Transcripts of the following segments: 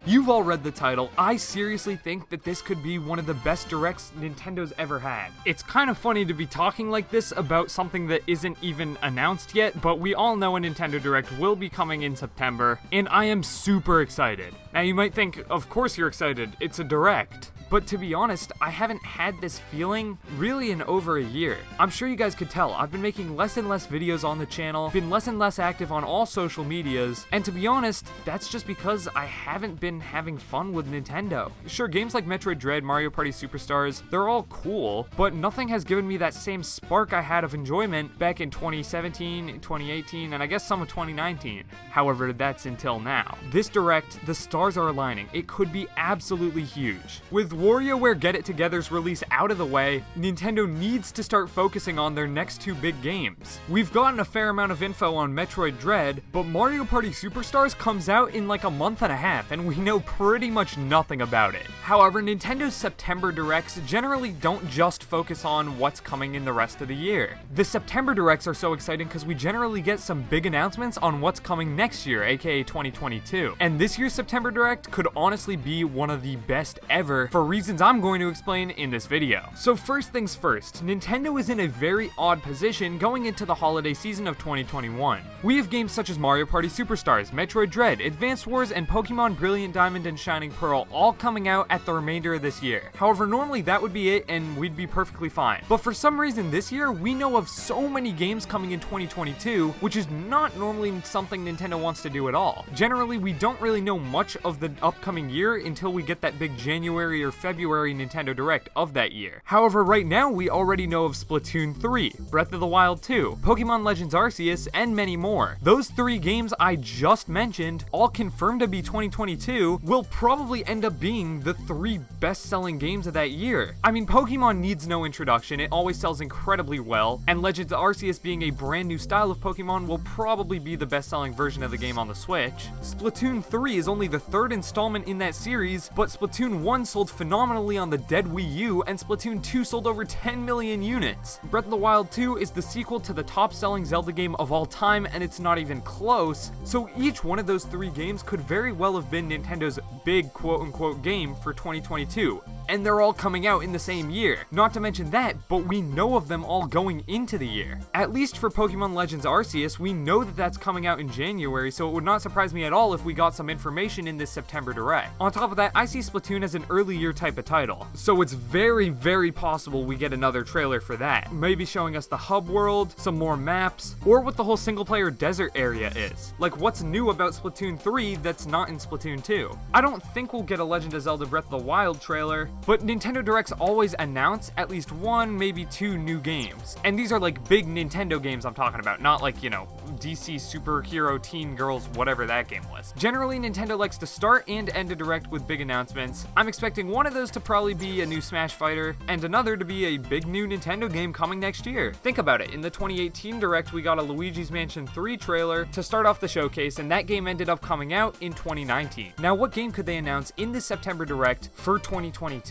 You've all read the title. I seriously think that this could be one of the best directs Nintendo's ever had. It's kind of funny to be talking like this about something that isn't even announced yet, but we all know a Nintendo Direct will be coming in September, and I am super excited. Now you might think, of course you're excited, it's a Direct. But to be honest, I haven't had this feeling really in over a year. I'm sure you guys could tell, I've been making less and less videos on the channel, been less and less active on all social medias, and to be honest, that's just because I haven't been having fun with Nintendo. Sure, games like Metroid Dread, Mario Party Superstars, they're all cool, but nothing has given me that same spark I had of enjoyment back in 2017, 2018, and I guess some of 2019. However, that's until now. This Direct, the stars are aligning. It could be absolutely huge. With WarioWare Get It Together's release out of the way, Nintendo needs to start focusing on their next two big games. We've gotten a fair amount of info on Metroid Dread, but Mario Party Superstars comes out in like a month and a half, and we know pretty much nothing about it. However, Nintendo's September Directs generally don't just focus on what's coming in the rest of the year. The September Directs are so exciting because we generally get some big announcements on what's coming next year, aka 2022. And this year's September Direct could honestly be one of the best ever for reasons I'm going to explain in this video. So first things first, Nintendo is in a very odd position going into the holiday season of 2021. We have games such as Mario Party Superstars, Metroid Dread, Advance Wars, and Pokemon Brilliant Diamond and Shining Pearl all coming out at the remainder of this year. However, normally that would be it and we'd be perfectly fine. But for some reason this year, we know of so many games coming in 2022, which is not normally something Nintendo wants to do at all. Generally, we don't really know much of the upcoming year until we get that big January or February Nintendo Direct of that year. However, right now we already know of Splatoon 3, Breath of the Wild 2, Pokemon Legends Arceus, and many more. Those three games I just mentioned, all confirmed to be 2022, will probably end up being the three best-selling games of that year. I mean, Pokemon needs no introduction, it always sells incredibly well, and Legends Arceus being a brand new style of Pokemon will probably be the best-selling version of the game on the Switch. Splatoon 3 is only the third installment in that series, but Splatoon 1 sold phenomenally on the dead Wii U, and Splatoon 2 sold over 10 million units. Breath of the Wild 2 is the sequel to the top-selling Zelda game of all time, and it's not even close, so each one of those three games could very well have been Nintendo's big quote-unquote game for 2022. And they're all coming out in the same year. Not to mention that, but we know of them all going into the year. At least for Pokemon Legends Arceus, we know that that's coming out in January, so it would not surprise me at all if we got some information in this September Direct. On top of that, I see Splatoon as an early year type of title, so it's very, very possible we get another trailer for that. Maybe showing us the hub world, some more maps, or what the whole single-player desert area is. Like, what's new about Splatoon 3 that's not in Splatoon 2? I don't think we'll get a Legend of Zelda Breath of the Wild trailer, but Nintendo Directs always announce at least one, maybe two new games. And these are like big Nintendo games I'm talking about, not like, you know, DC Superhero Teen Girls, whatever that game was. Generally, Nintendo likes to start and end a Direct with big announcements. I'm expecting one of those to probably be a new Smash Fighter, and another to be a big new Nintendo game coming next year. Think about it, in the 2018 Direct, we got a Luigi's Mansion 3 trailer to start off the showcase, and that game ended up coming out in 2019. Now, what game could they announce in this September Direct for 2022?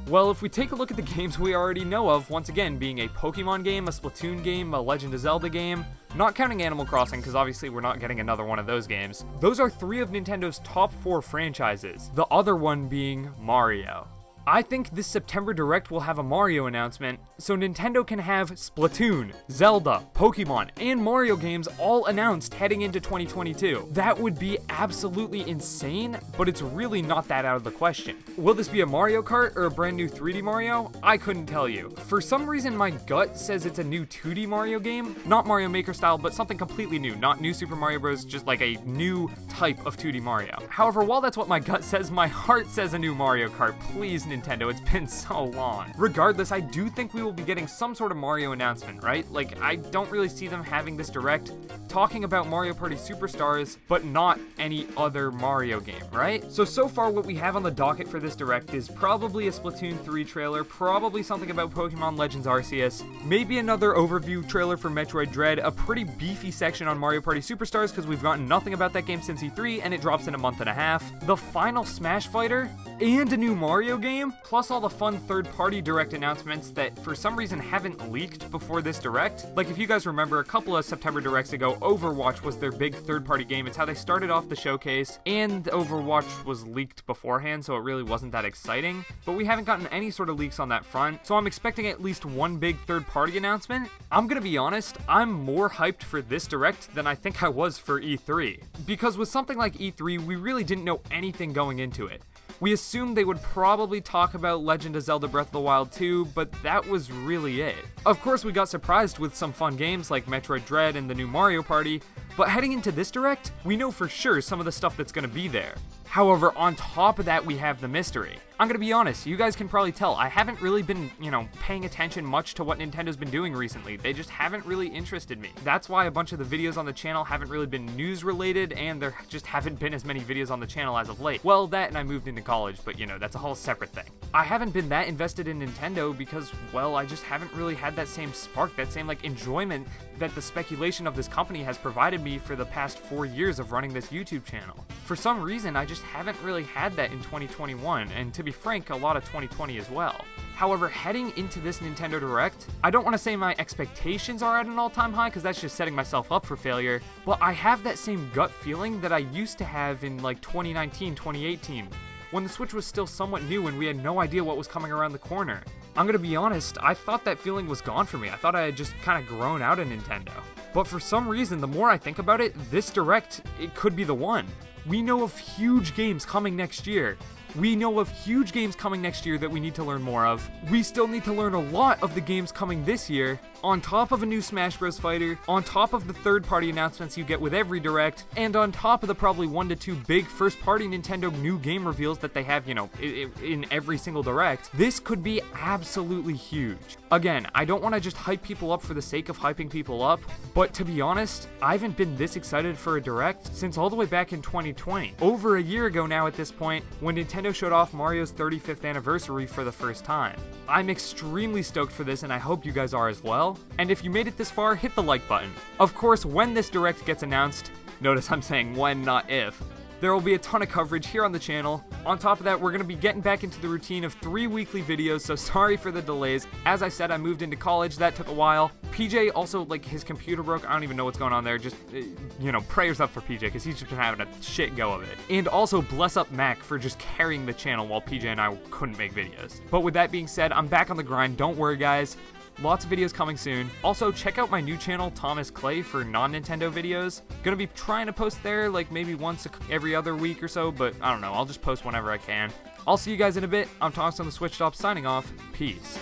Well, if we take a look at the games we already know of, once again, being a Pokemon game, a Splatoon game, a Legend of Zelda game, not counting Animal Crossing, because obviously we're not getting another one of those games, those are three of Nintendo's top 4 franchises, the other one being Mario. I think this September Direct will have a Mario announcement, so Nintendo can have Splatoon, Zelda, Pokemon, and Mario games all announced heading into 2022. That would be absolutely insane, but it's really not that out of the question. Will this be a Mario Kart or a brand new 3D Mario? I couldn't tell you. For some reason, my gut says it's a new 2D Mario game, not Mario Maker style, but something completely new, not New Super Mario Bros., just like a new type of 2D Mario. However, while that's what my gut says, my heart says a new Mario Kart. Please, Nintendo, it's been so long. Regardless, I do think we will be getting some sort of Mario announcement, right? Like, I don't really see them having this Direct talking about Mario Party Superstars, but not any other Mario game, right? So far what we have on the docket for this Direct is probably a Splatoon 3 trailer, probably something about Pokemon Legends Arceus, maybe another overview trailer for Metroid Dread, a pretty beefy section on Mario Party Superstars because we've gotten nothing about that game since E3 and it drops in a month and a half, the final Smash Fighter, and a new Mario game. game, plus all the fun third-party Direct announcements that for some reason haven't leaked before this Direct. Like, if you guys remember, a couple of September Directs ago, Overwatch was their big third-party game. It's how they started off the showcase, and Overwatch was leaked beforehand, so it really wasn't that exciting. But we haven't gotten any sort of leaks on that front, so I'm expecting at least one big third-party announcement. I'm gonna be honest, I'm more hyped for this Direct than I think I was for E3. Because with something like E3, we really didn't know anything going into it. We assumed they would probably talk about Legend of Zelda Breath of the Wild 2, but that was really it. Of course, we got surprised with some fun games like Metroid Dread and the new Mario Party, but heading into this Direct, we know for sure some of the stuff that's gonna be there. However, on top of that, we have the mystery. I'm gonna be honest, you guys can probably tell, I haven't really been, paying attention much to what Nintendo's been doing recently. They just haven't really interested me. That's why a bunch of the videos on the channel haven't really been news related, and there just haven't been as many videos on the channel as of late. Well, that and I moved into college, but that's a whole separate thing. I haven't been that invested in Nintendo because, well, I just haven't really had that same spark, that same, enjoyment that the speculation of this company has provided me for the past 4 years of running this YouTube channel. For some reason, I just haven't really had that in 2021, and to be frank, a lot of 2020 as well. However, heading into this Nintendo Direct, I don't want to say my expectations are at an all-time high, because that's just setting myself up for failure, but I have that same gut feeling that I used to have in 2019, 2018, when the Switch was still somewhat new and we had no idea what was coming around the corner. I'm gonna be honest, I thought that feeling was gone for me. I thought I had just kind of grown out of Nintendo. But for some reason, the more I think about it, this Direct, it could be the one. We know of huge games coming next year. We know of huge games coming next year that we need to learn more of. We still need to learn a lot of the games coming this year, on top of a new Smash Bros. Fighter, on top of the third-party announcements you get with every Direct, and on top of the probably 1 to 2 big first-party Nintendo new game reveals that they have, in every single Direct. This could be absolutely huge. Again, I don't want to just hype people up for the sake of hyping people up, but to be honest, I haven't been this excited for a Direct since all the way back in 2020. Over a year ago now at this point, when Nintendo showed off Mario's 35th anniversary for the first time. I'm extremely stoked for this, and I hope you guys are as well. And if you made it this far, hit the like button. Of course, when this Direct gets announced, notice I'm saying when, not if, there will be a ton of coverage here on the channel. On top of that, we're going to be getting back into the routine of 3 weekly videos, so sorry for the delays. As I said, I moved into college, that took a while. PJ also, his computer broke, I don't even know what's going on there, just, prayers up for PJ, because he's just been having a shit go of it. And also, bless up Mac for just carrying the channel while PJ and I couldn't make videos. But with that being said, I'm back on the grind, don't worry guys. Lots of videos coming soon. Also, check out my new channel, Thomas Clay, for non-Nintendo videos. Gonna be trying to post there, maybe once every other week or so, but I don't know, I'll just post whenever I can. I'll see you guys in a bit. I'm Thomas on the Switch Shop, signing off. Peace.